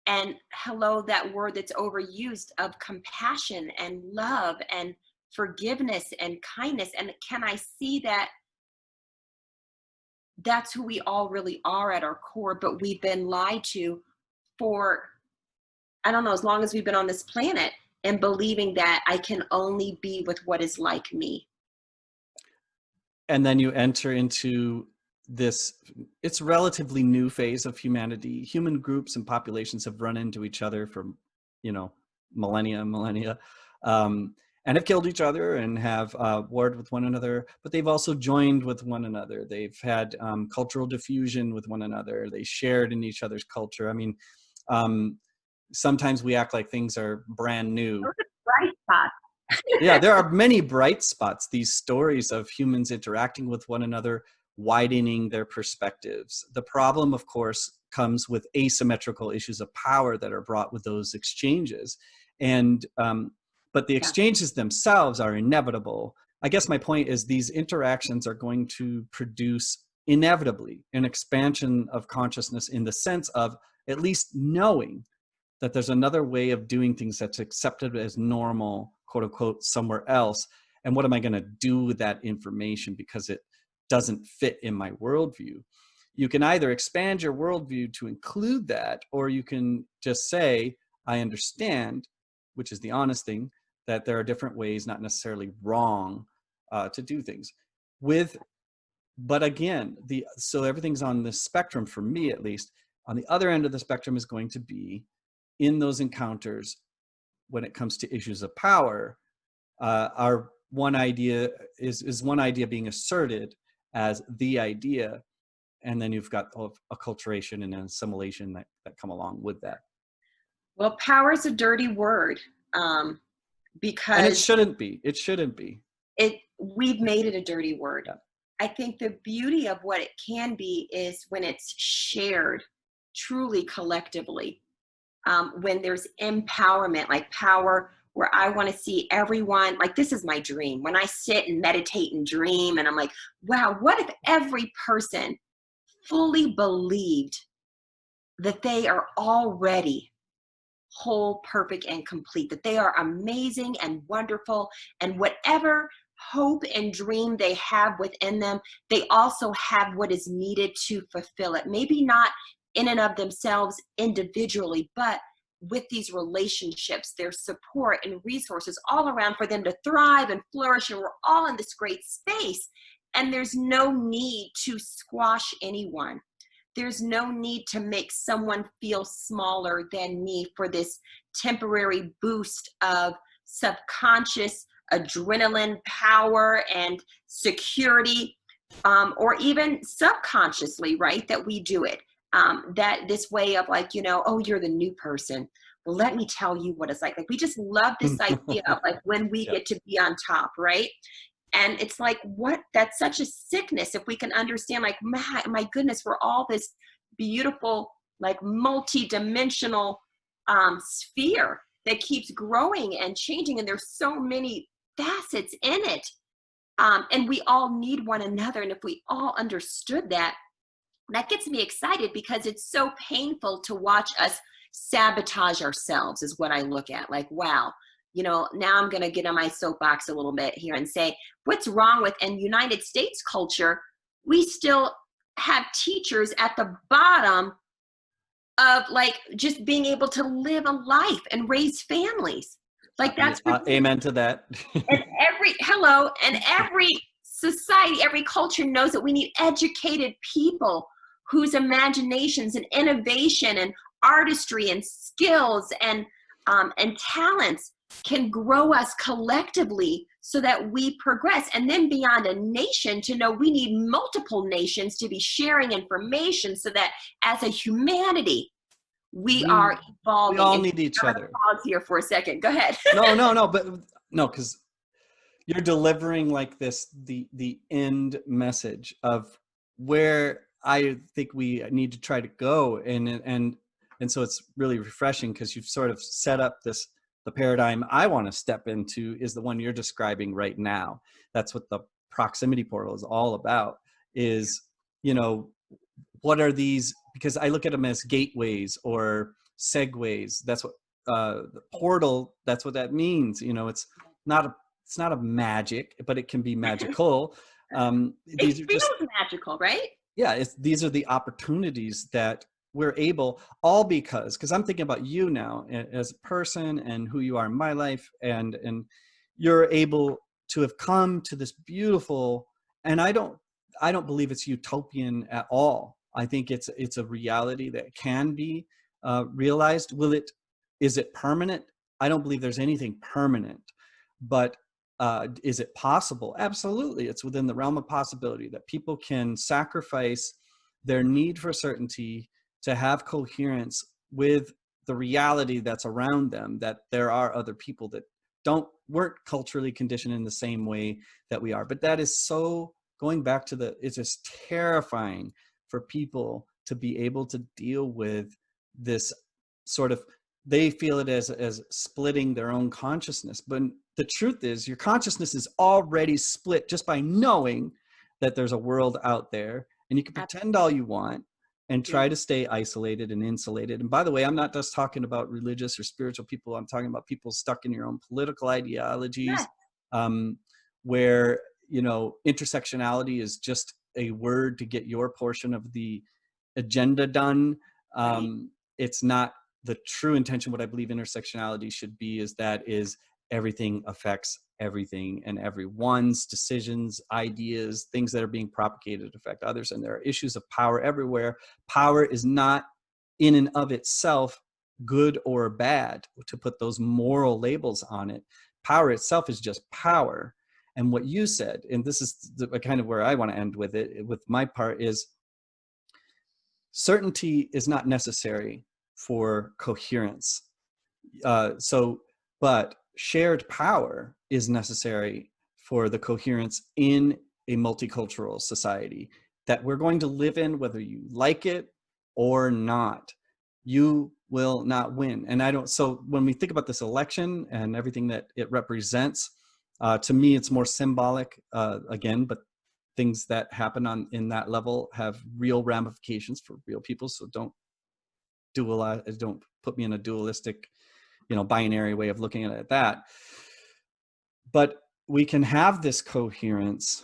And hello, that word that's overused, of compassion and love and forgiveness and kindness. And can I see that that's who we all really are at our core, but we've been lied to for, I don't know, as long as we've been on this planet, and believing that I can only be with what is like me. and then you enter into this, it's relatively new phase of humanity. Human groups and populations have run into each other for, you know, millennia and millennia, and have killed each other and have warred with one another, but they've also joined with one another. They've had cultural diffusion with one another. They shared in each other's culture. I mean, sometimes we act like things are brand new. Those are bright spots. Yeah, there are many bright spots, these stories of humans interacting with one another, widening their perspectives. The problem, of course, comes with asymmetrical issues of power that are brought with those exchanges. And, but the exchanges themselves are inevitable. I guess my point is these interactions are going to produce inevitably an expansion of consciousness in the sense of at least knowing that there's another way of doing things that's accepted as normal, quote unquote, somewhere else. And what am I going to do with that information because it doesn't fit in my worldview? You can either expand your worldview to include that, or you can just say, I understand, which is the honest thing, that there are different ways, not necessarily wrong, to do things. But again, so everything's on the spectrum, for me at least. On the other end of the spectrum is going to be in those encounters when it comes to issues of power. Our one idea is one idea being asserted as the idea, and then you've got acculturation and assimilation that come along with that. Well, power is a dirty word, because and it shouldn't be. We've made it a dirty word. Yeah. I think the beauty of what it can be is when it's shared truly collectively, when there's empowerment, like power, where I want to see everyone, like this is my dream. When I sit and meditate and dream and I'm like, wow, what if every person fully believed that they are already whole, perfect, and complete, that they are amazing and wonderful, and whatever hope and dream they have within them, they also have what is needed to fulfill it. Maybe not in and of themselves individually, but with these relationships, their support and resources all around for them to thrive and flourish, and we're all in this great space. And there's no need to squash anyone. There's no need to make someone feel smaller than me for this temporary boost of subconscious adrenaline, power, and security, or even subconsciously, right, that we do it. That this way of like, oh, you're the new person. Well, let me tell you what it's like. Like, we just love this idea of like when we get to be on top, right? And it's like, what? That's such a sickness. If we can understand, like, my goodness, we're all this beautiful, like multi-dimensional sphere that keeps growing and changing. And there's so many facets in it. And we all need one another. And if we all understood that, that gets me excited, because it's so painful to watch us sabotage ourselves is what I look at. Like, wow, now I'm going to get on my soapbox a little bit here and say, what's wrong with, in United States culture, we still have teachers at the bottom of like just being able to live a life and raise families. Like, that's amen to that. and every society, every culture knows that we need educated people whose imaginations and innovation and artistry and skills and talents can grow us collectively so that we progress. And then beyond a nation, to know we need multiple nations to be sharing information so that as a humanity, we are evolving. We all need each other. Pause here for a second. Go ahead. No, because you're delivering like this, the end message of where I think we need to try to go. And so it's really refreshing, because you've sort of set up the paradigm I want to step into is the one you're describing right now. That's what the proximity portal is all about, is, what are these? Because I look at them as gateways or segues. That's what the portal, that's what that means. It's not a magic, but it can be magical. It feels magical, right? Yeah, these are the opportunities that we're able, all because I'm thinking about you now as a person and who you are in my life, and you're able to have come to this beautiful And I don't believe it's utopian at all. I think it's a reality that can be realized. Is it permanent? I don't believe there's anything permanent, but is it possible? Absolutely. It's within the realm of possibility that people can sacrifice their need for certainty to have coherence with the reality that's around them, that there are other people that weren't culturally conditioned in the same way that we are. But that is so, going back to it's just terrifying for people to be able to deal with this sort of, they feel it as splitting their own consciousness. But the truth is, your consciousness is already split just by knowing that there's a world out there, and you can pretend all you want and try to stay isolated and insulated. And by the way, I'm not just talking about religious or spiritual people. I'm talking about people stuck in your own political ideologies, where, intersectionality is just a word to get your portion of the agenda done. It's not the true intention. What I believe intersectionality should be is everything affects everything, and everyone's decisions, ideas, things that are being propagated affect others. And there are issues of power everywhere. Power is not in and of itself good or bad, to put those moral labels on it. Power itself is just power. And what you said, and this is kind of where I want to end with it, with my part, is certainty is not necessary for coherence. But shared power is necessary for the coherence in a multicultural society that we're going to live in, whether you like it or not. You will not win. And so when we think about this election and everything that it represents, to me, it's more symbolic, again, but things that happen in that level have real ramifications for real people. So don't put me in a dualistic, binary way of looking at that. But we can have this coherence.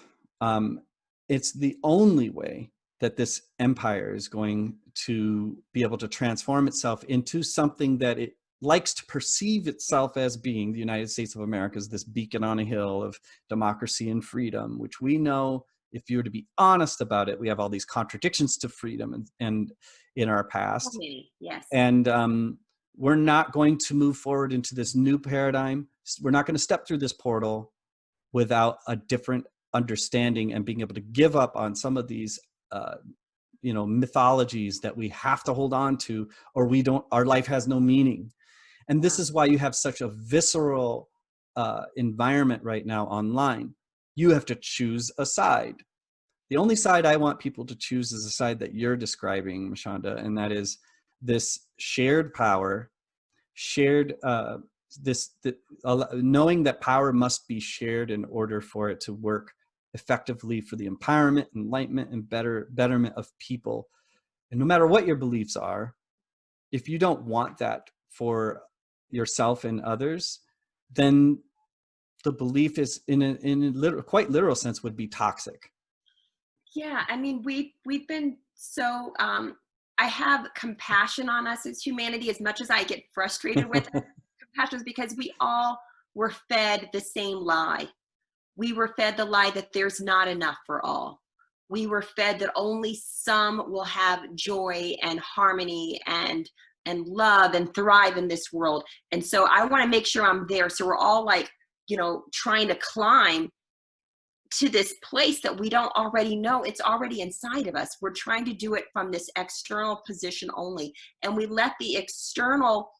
It's the only way that this empire is going to be able to transform itself into something that it likes to perceive itself as being. The United States of America is this beacon on a hill of democracy and freedom, which we know, if you were to be honest about it, we have all these contradictions to freedom and in our past. Yes. And we're not going to move forward into this new paradigm. We're not going to step through this portal without a different understanding and being able to give up on some of these mythologies that we have to hold on to, or our life has no meaning. And this is why you have such a visceral environment right now online. You have to choose a side. The only side I want people to choose is the side that you're describing, Michanda, and that is this shared power, knowing that power must be shared in order for it to work effectively for the empowerment, enlightenment, and betterment of people. And no matter what your beliefs are, if you don't want that for yourself and others, then the belief is, in a quite literal sense, would be toxic. Yeah, I mean, we've been so. I have compassion on us as humanity, as much as I get frustrated with it. Compassion is because we all were fed the same lie. We were fed the lie that there's not enough for all. We were fed that only some will have joy and harmony and love and thrive in this world. And so I want to make sure I'm there. So we're all like, trying to climb to this place that we don't already know. It's already inside of us. We're trying to do it from this external position only. And we let the external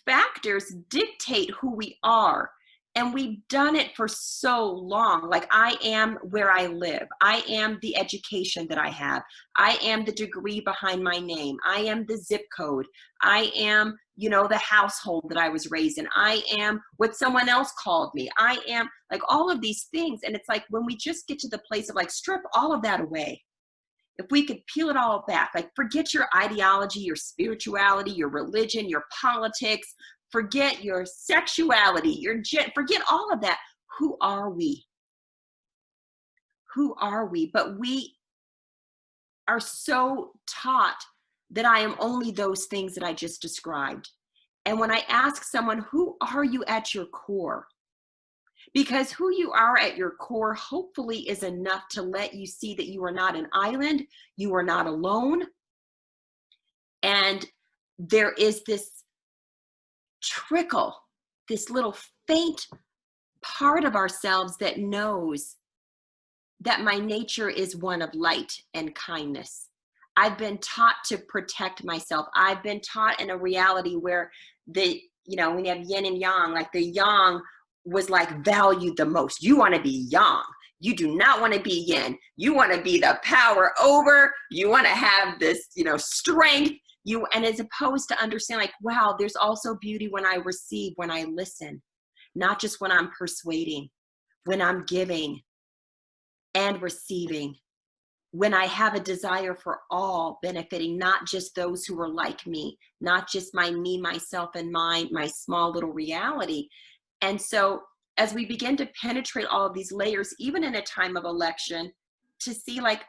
factors dictate who we are. And we've done it for so long. Like, I am where I live. I am the education that I have. I am the degree behind my name. I am the zip code. I am, the household that I was raised in. I am what someone else called me. I am, like, all of these things. And it's like, when we just get to the place of, like, strip all of that away. If we could peel it all back, like, forget your ideology, your spirituality, your religion, your politics, forget your sexuality, forget all of that. Who are we? Who are we? But we are so taught that I am only those things that I just described. And when I ask someone, who are you at your core? Because who you are at your core hopefully is enough to let you see that you are not an island, you are not alone, and there is this trickle, this little faint part of ourselves that knows that my nature is one of light and kindness. I've been taught to protect myself. I've been taught in a reality where when you have yin and yang, like the yang was like valued the most. You want to be yang. You do not want to be yin. You want to be the power over. You want to have this, strength. And as opposed to understand, like, wow, there's also beauty when I receive, when I listen, not just when I'm persuading, when I'm giving and receiving, when I have a desire for all benefiting, not just those who are like me, not just me, myself, and my small little reality. And so as we begin to penetrate all of these layers, even in a time of election, to see like,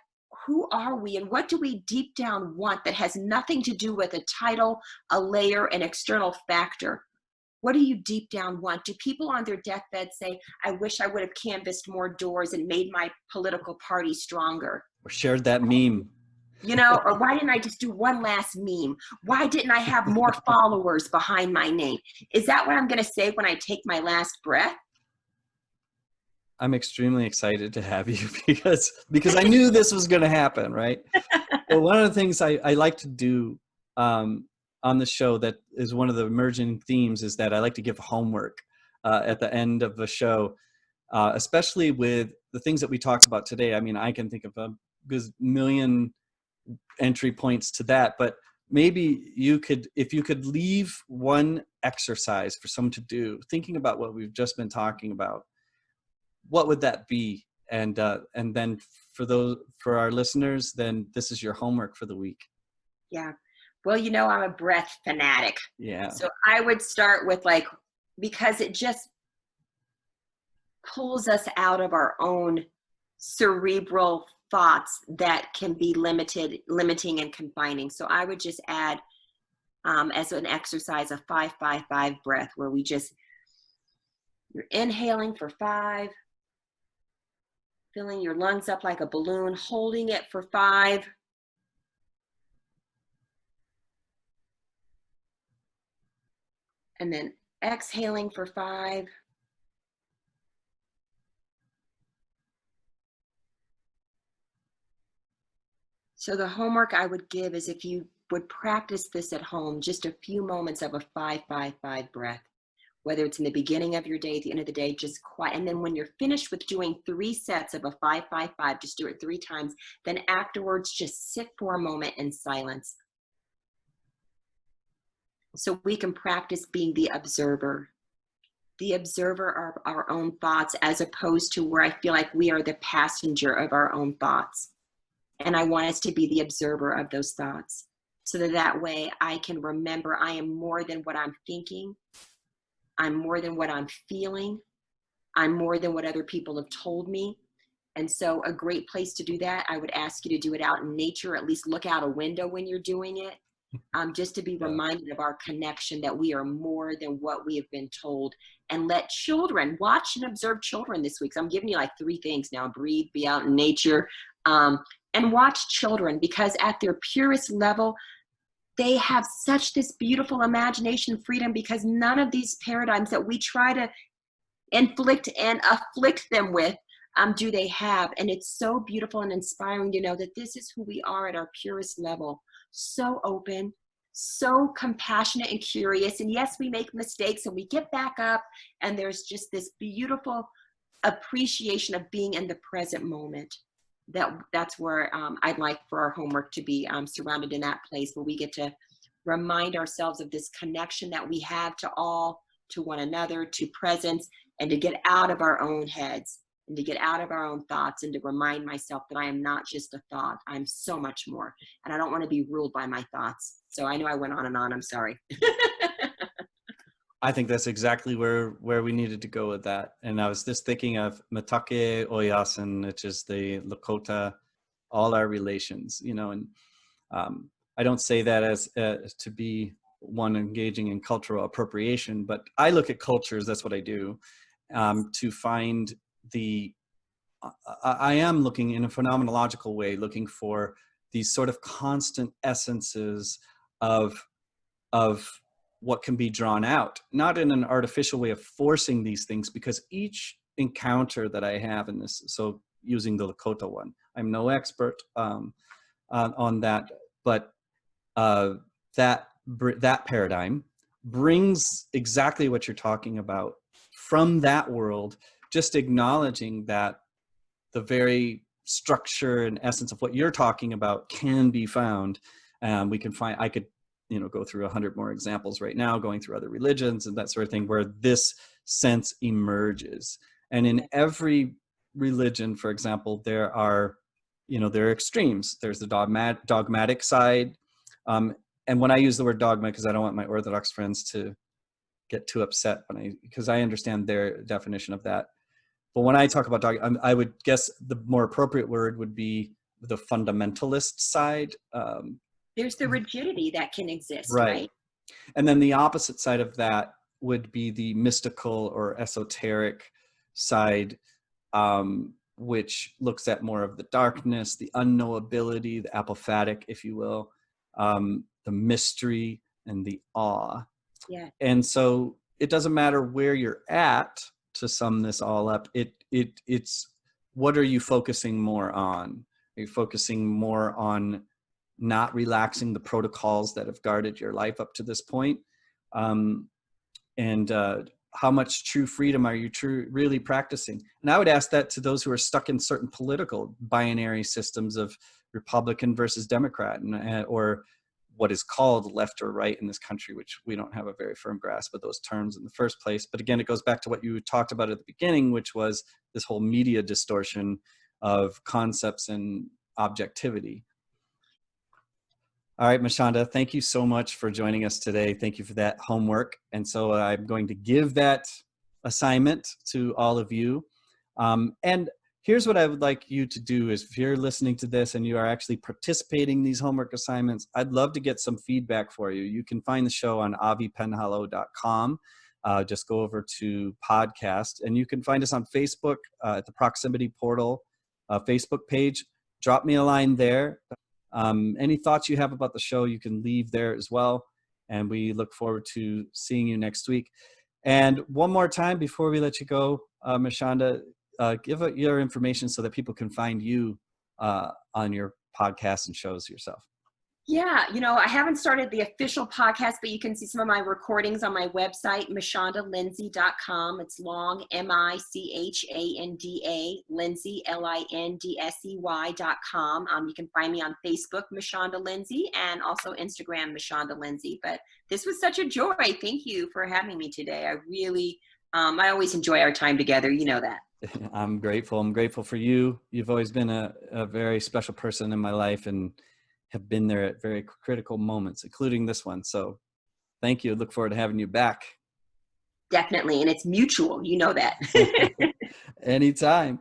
who are we and what do we deep down want that has nothing to do with a title, a layer, an external factor? What do you deep down want? Do people on their deathbed say, I wish I would have canvassed more doors and made my political party stronger? Or shared that meme. Or why didn't I just do one last meme? Why didn't I have more followers behind my name? Is that what I'm going to say when I take my last breath? I'm extremely excited to have you because I knew this was going to happen, right? Well, one of the things I like to do on the show that is one of the emerging themes is that I like to give homework at the end of the show, especially with the things that we talked about today. I mean, I can think of a million entry points to that, but maybe if you could leave one exercise for someone to do, thinking about what we've just been talking about, what would that be? And then for our listeners, then this is your homework for the week. Yeah. Well, I'm a breath fanatic. Yeah. So I would start with because it just pulls us out of our own cerebral thoughts that can be limiting and confining. So I would just add as an exercise a 5-5-5 breath where you're inhaling for 5, filling your lungs up like a balloon, holding it for 5, and then exhaling for 5. So the homework I would give is if you would practice this at home, just a few moments of a 5-5-5 breath, whether it's in the beginning of your day, at the end of the day, just quiet. And then when you're finished with doing 3 sets of a 5-5-5, just do it 3 times. Then afterwards, just sit for a moment in silence. So we can practice being the observer of our own thoughts, as opposed to where I feel like we are the passenger of our own thoughts. And I want us to be the observer of those thoughts so that way I can remember I am more than what I'm thinking. I'm more than what I'm feeling. I'm more than what other people have told me. And so a great place to do that, I would ask you to do it out in nature, at least look out a window when you're doing it, just to be reminded of our connection that we are more than what we have been told. And let children watch and observe children this week. So I'm giving you 3 things now: breathe, be out in nature, and watch children, because at their purest level, they have such this beautiful imagination freedom, because none of these paradigms that we try to inflict and afflict them with do they have. And it's so beautiful and inspiring to know that this is who we are at our purest level. So open, so compassionate and curious. And yes, we make mistakes and we get back up, and there's just this beautiful appreciation of being in the present moment. That's where I'd like for our homework to be surrounded in that place where we get to remind ourselves of this connection that we have to all, to one another, to presence, and to get out of our own heads and to get out of our own thoughts, and to remind myself that I am not just a thought. I'm so much more, and I don't want to be ruled by my thoughts. So I know I went on and on. I'm sorry. I think that's exactly where we needed to go with that. And I was just thinking of Matake Oyasin, which is the Lakota, all our relations, and I don't say that as to be one engaging in cultural appropriation, but I look at cultures, that's what I do. to find I am looking in a phenomenological way, looking for these sort of constant essences of what can be drawn out, not in an artificial way of forcing these things, because each encounter that I have in this, so using the Lakota one, I'm no expert on that, but that paradigm brings exactly what you're talking about from that world, just acknowledging that the very structure and essence of what you're talking about can be found. We can find, I could, go through 100 more examples right now, going through other religions and that sort of thing, where this sense emerges. And in every religion, for example, there are extremes. There's the dogmatic side. And when I use the word dogma, because I don't want my Orthodox friends to get too upset because I understand their definition of that. But when I talk about dogma, I would guess the more appropriate word would be the fundamentalist side. There's the rigidity that can exist, Right. right? And then the opposite side of that would be the mystical or esoteric side, which looks at more of the darkness, the unknowability, the apophatic, if you will, the mystery and the awe. Yeah. And so it doesn't matter where you're at, to sum this all up, it's what are you focusing more on? Are you focusing more on not relaxing the protocols that have guarded your life up to this point? And how much true freedom are you really practicing? And I would ask that to those who are stuck in certain political binary systems of Republican versus Democrat, or what is called left or right in this country, which we don't have a very firm grasp of those terms in the first place. But again, it goes back to what you talked about at the beginning, which was this whole media distortion of concepts and objectivity. All right, Michanda, thank you so much for joining us today. Thank you for that homework. And so I'm going to give that assignment to all of you. And here's what I would like you to do is, if you're listening to this and you are actually participating in these homework assignments, I'd love to get some feedback for you. You can find the show on avipenhollow.com. Just go over to podcast, and you can find us on Facebook at the Proximity Portal Facebook page. Drop me a line there. Any thoughts you have about the show, you can leave there as well. And we look forward to seeing you next week. And one more time before we let you go, Michanda, give your information so that people can find you on your podcasts and shows yourself. Yeah, I haven't started the official podcast, but you can see some of my recordings on my website, MichandaLindsey.com. It's long, Michanda, Lindsey, Lindsey.com. You can find me on Facebook, Michanda Lindsey, and also Instagram, Michanda Lindsey. But this was such a joy. Thank you for having me today. I really, I always enjoy our time together. You know that. I'm grateful. I'm grateful for you. You've always been a very special person in my life, and have been there at very critical moments, including this one. So thank you. Look forward to having you back. Definitely. And it's mutual. You know that. Anytime.